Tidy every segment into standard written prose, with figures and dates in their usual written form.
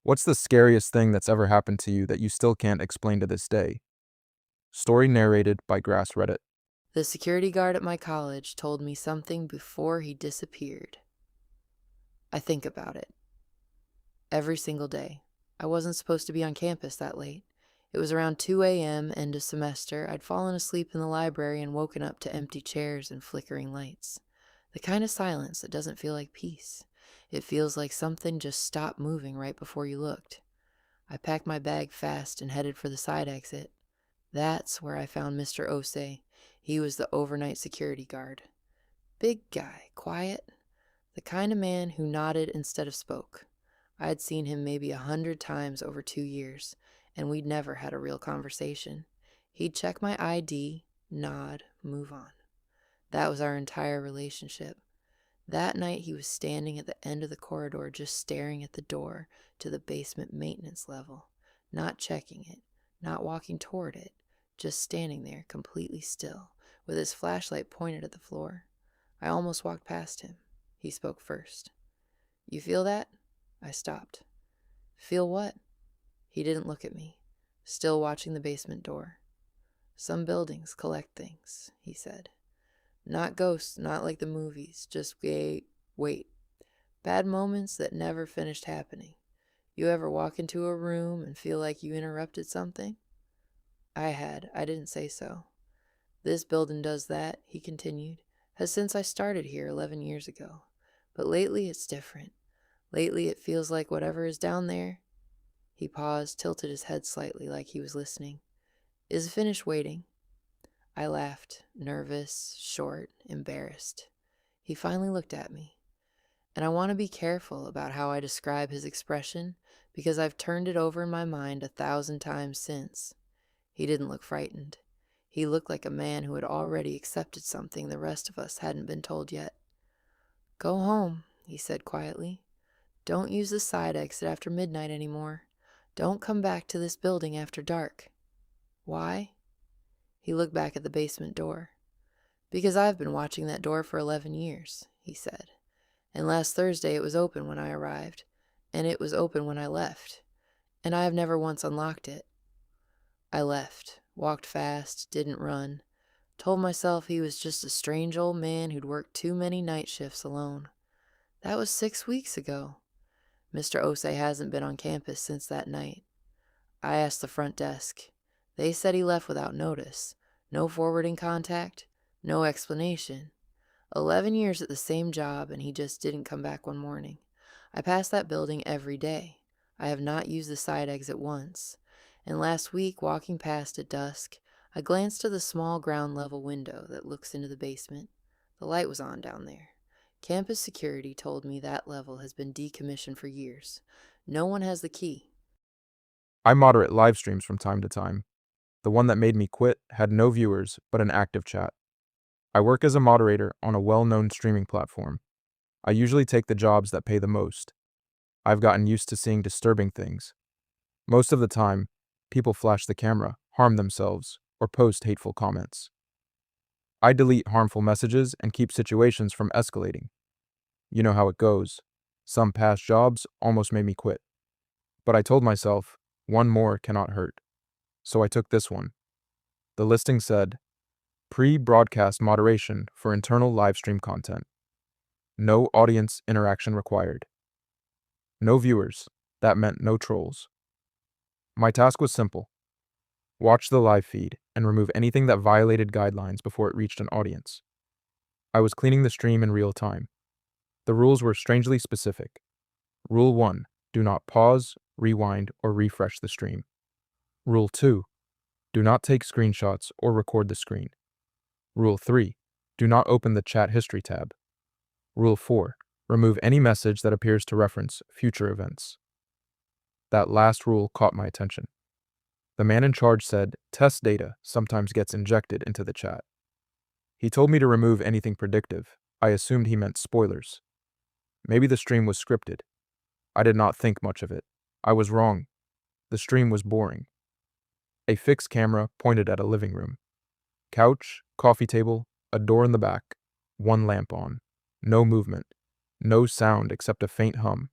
What's the scariest thing that's ever happened to you that you still can't explain to this day? Story narrated by Grass Reddit. The security guard at my college told me something before he disappeared. I think about it every single day. I wasn't supposed to be on campus that late. It was around 2 a.m., end of semester. I'd fallen asleep in the library and woken up to empty chairs and flickering lights. The kind of silence that doesn't feel like peace. It feels like something just stopped moving right before you looked. I packed my bag fast and headed for the side exit. That's where I found Mr. Osei. He was the overnight security guard. Big guy, quiet, the kind of man who nodded instead of spoke. I had seen him maybe 100 times over 2 years, and we'd never had a real conversation. He'd check my ID, nod, move on. That was our entire relationship. That night he was standing at the end of the corridor just staring at the door to the basement maintenance level, not checking it, not walking toward it, just standing there completely still, with his flashlight pointed at the floor. I almost walked past him. He spoke first. "You feel that?" I stopped. "Feel what?" He didn't look at me, still watching the basement door. "Some buildings collect things," he said. "Not ghosts, not like the movies, just wait. Bad moments that never finished happening. You ever walk into a room and feel like you interrupted something?" I had. I didn't say so. "This building does that," he continued, "has since I started here 11 years ago. But lately it's different. Lately it feels like whatever is down there." He paused, tilted his head slightly like he was listening. "Is finished waiting." I laughed, nervous, short, embarrassed. He finally looked at me. And I want to be careful about how I describe his expression because I've turned it over in my mind 1,000 times since. He didn't look frightened. He looked like a man who had already accepted something the rest of us hadn't been told yet. "Go home," he said quietly. "Don't use the side exit after midnight anymore. Don't come back to this building after dark." "Why?" He looked back at the basement door. "Because I've been watching that door for 11 years, he said. "And last Thursday it was open when I arrived, and it was open when I left, and I have never once unlocked it." I left, walked fast, didn't run, told myself he was just a strange old man who'd worked too many night shifts alone. That was 6 weeks ago. Mr. Osei hasn't been on campus since that night. I asked the front desk. They said he left without notice. No forwarding contact, no explanation. 11 years at the same job, and he just didn't come back one morning. I pass that building every day. I have not used the side exit once. And last week, walking past at dusk, I glanced to the small ground level window that looks into the basement. The light was on down there. Campus security told me that level has been decommissioned for years. No one has the key. I moderate live streams from time to time. The one that made me quit had no viewers, but an active chat. I work as a moderator on a well-known streaming platform. I usually take the jobs that pay the most. I've gotten used to seeing disturbing things. Most of the time, people flash the camera, harm themselves, or post hateful comments. I delete harmful messages and keep situations from escalating. You know how it goes. Some past jobs almost made me quit. But I told myself, one more cannot hurt. So I took this one. The listing said, pre-broadcast moderation for internal live stream content. No audience interaction required. No viewers. That meant no trolls. My task was simple. Watch the live feed and remove anything that violated guidelines before it reached an audience. I was cleaning the stream in real time. The rules were strangely specific. Rule 1. Do not pause, rewind, or refresh the stream. Rule 2. Do not take screenshots or record the screen. Rule 3. Do not open the chat history tab. Rule 4. Remove any message that appears to reference future events. That last rule caught my attention. The man in charge said test data sometimes gets injected into the chat. He told me to remove anything predictive. I assumed he meant spoilers. Maybe the stream was scripted. I did not think much of it. I was wrong. The stream was boring. A fixed camera pointed at a living room. Couch, coffee table, a door in the back, one lamp on. No movement. No sound except a faint hum.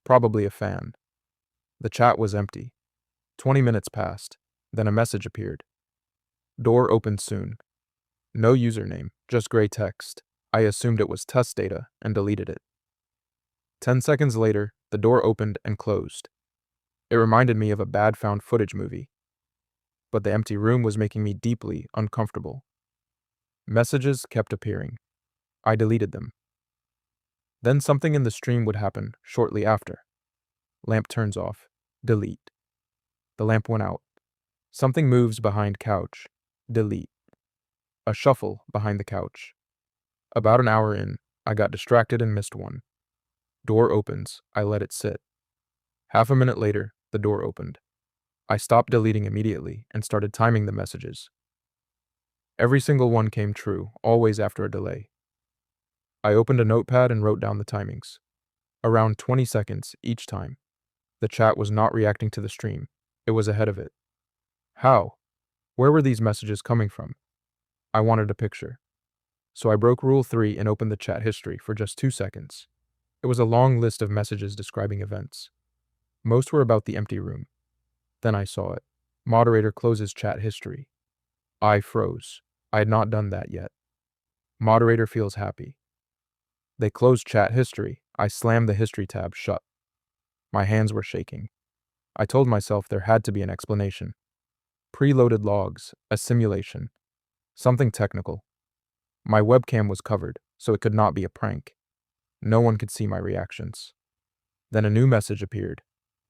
Probably a fan. The chat was empty. 20 minutes passed. Then a message appeared. Door opened soon. No username, just gray text. I assumed it was test data and deleted it. 10 seconds later, the door opened and closed. It reminded me of a bad found footage movie. But the empty room was making me deeply uncomfortable. Messages kept appearing. I deleted them. Then something in the stream would happen shortly after. Lamp turns off. Delete. The lamp went out. Something moves behind couch. Delete. A shuffle behind the couch. About an hour in, I got distracted and missed one. Door opens. I let it sit. Half a minute later, the door opened. I stopped deleting immediately and started timing the messages. Every single one came true, always after a delay. I opened a notepad and wrote down the timings. Around 20 seconds each time. The chat was not reacting to the stream. It was ahead of it. How? Where were these messages coming from? I wanted a picture. So I broke Rule 3 and opened the chat history for just 2 seconds. It was a long list of messages describing events. Most were about the empty room. Then I saw it. Moderator closes chat history. I froze. I had not done that yet. Moderator feels happy. They closed chat history. I slammed the history tab shut. My hands were shaking. I told myself there had to be an explanation. Preloaded logs, a simulation, something technical. My webcam was covered, so it could not be a prank. No one could see my reactions. Then a new message appeared.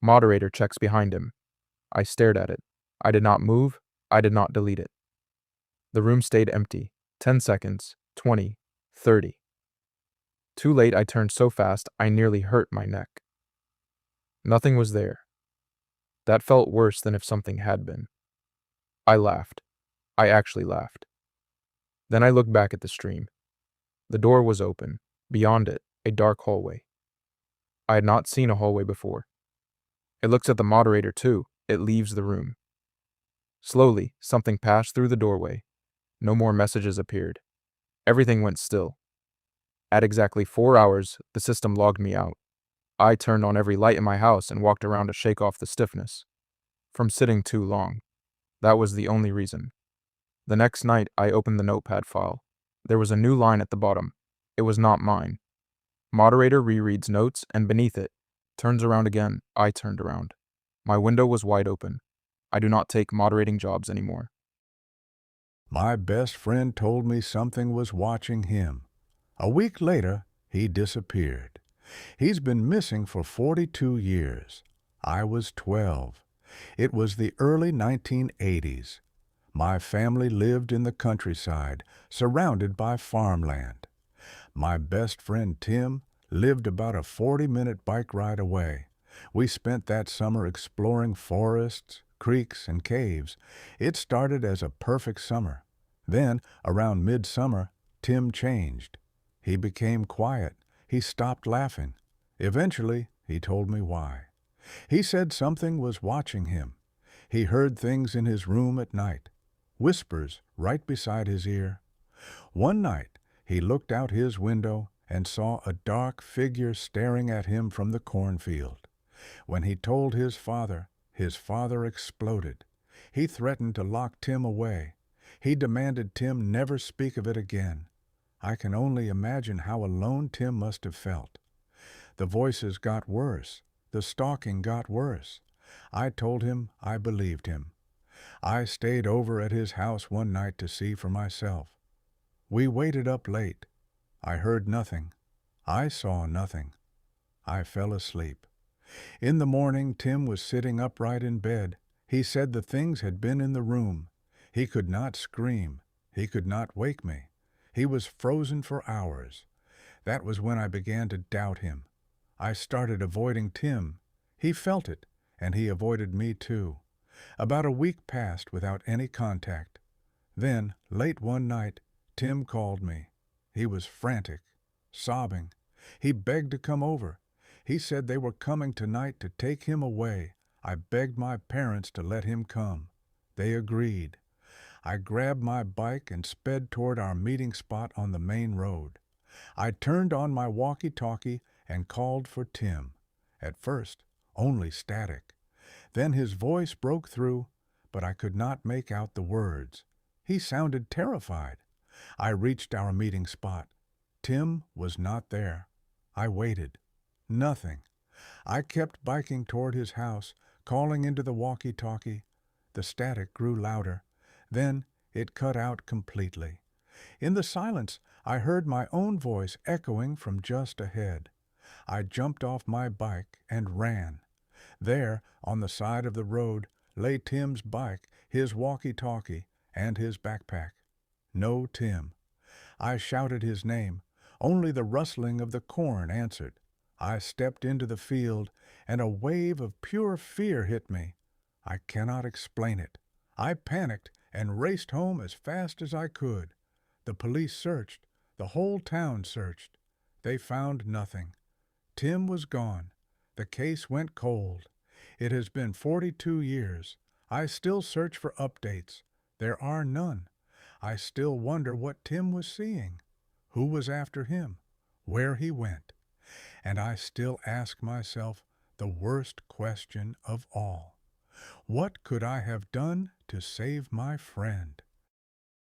Moderator checks behind him. I stared at it. I did not move. I did not delete it. The room stayed empty. 10 seconds, 20, 30. Too late, I turned so fast I nearly hurt my neck. Nothing was there. That felt worse than if something had been. I laughed. I actually laughed. Then I looked back at the stream. The door was open. Beyond it, a dark hallway. I had not seen a hallway before. It looks at the moderator too. It leaves the room. Slowly, something passed through the doorway. No more messages appeared. Everything went still. At exactly 4 hours, the system logged me out. I turned on every light in my house and walked around to shake off the stiffness. From sitting too long. That was the only reason. The next night, I opened the notepad file. There was a new line at the bottom. It was not mine. Moderator rereads notes, and beneath it, turns around again. I turned around. My window was wide open. I do not take moderating jobs anymore. My best friend told me something was watching him. A week later, he disappeared. He's been missing for 42 years. I was 12. It was the early 1980s. My family lived in the countryside, surrounded by farmland. My best friend Tim lived about a 40-minute bike ride away. We spent that summer exploring forests, creeks, and caves. It started as a perfect summer. Then, around midsummer, Tim changed. He became quiet. He stopped laughing. Eventually, he told me why. He said something was watching him. He heard things in his room at night, whispers right beside his ear. One night, he looked out his window and saw a dark figure staring at him from the cornfield. When he told his father exploded. He threatened to lock Tim away. He demanded Tim never speak of it again. I can only imagine how alone Tim must have felt. The voices got worse. The stalking got worse. I told him I believed him. I stayed over at his house one night to see for myself. We waited up late. I heard nothing. I saw nothing. I fell asleep. In the morning, Tim was sitting upright in bed. He said the things had been in the room. He could not scream. He could not wake me. He was frozen for hours. That was when I began to doubt him. I started avoiding Tim. He felt it, and he avoided me too. About a week passed without any contact. Then, late one night, Tim called me. He was frantic, sobbing. He begged to come over. He said they were coming tonight to take him away. I begged my parents to let him come. They agreed. I grabbed my bike and sped toward our meeting spot on the main road. I turned on my walkie-talkie and called for Tim. At first, only static. Then his voice broke through, but I could not make out the words. He sounded terrified. I reached our meeting spot. Tim was not there. I waited. Nothing. I kept biking toward his house, calling into the walkie-talkie. The static grew louder. Then it cut out completely. In the silence, I heard my own voice echoing from just ahead. I jumped off my bike and ran. There, on the side of the road, lay Tim's bike, his walkie-talkie, and his backpack. No Tim. I shouted his name. Only the rustling of the corn answered. I stepped into the field, and a wave of pure fear hit me. I cannot explain it. I panicked and raced home as fast as I could. The police searched. The whole town searched. They found nothing. Tim was gone. The case went cold. It has been 42 years. I still search for updates. There are none. I still wonder what Tim was seeing, who was after him, where he went. And I still ask myself the worst question of all. What could I have done to save my friend?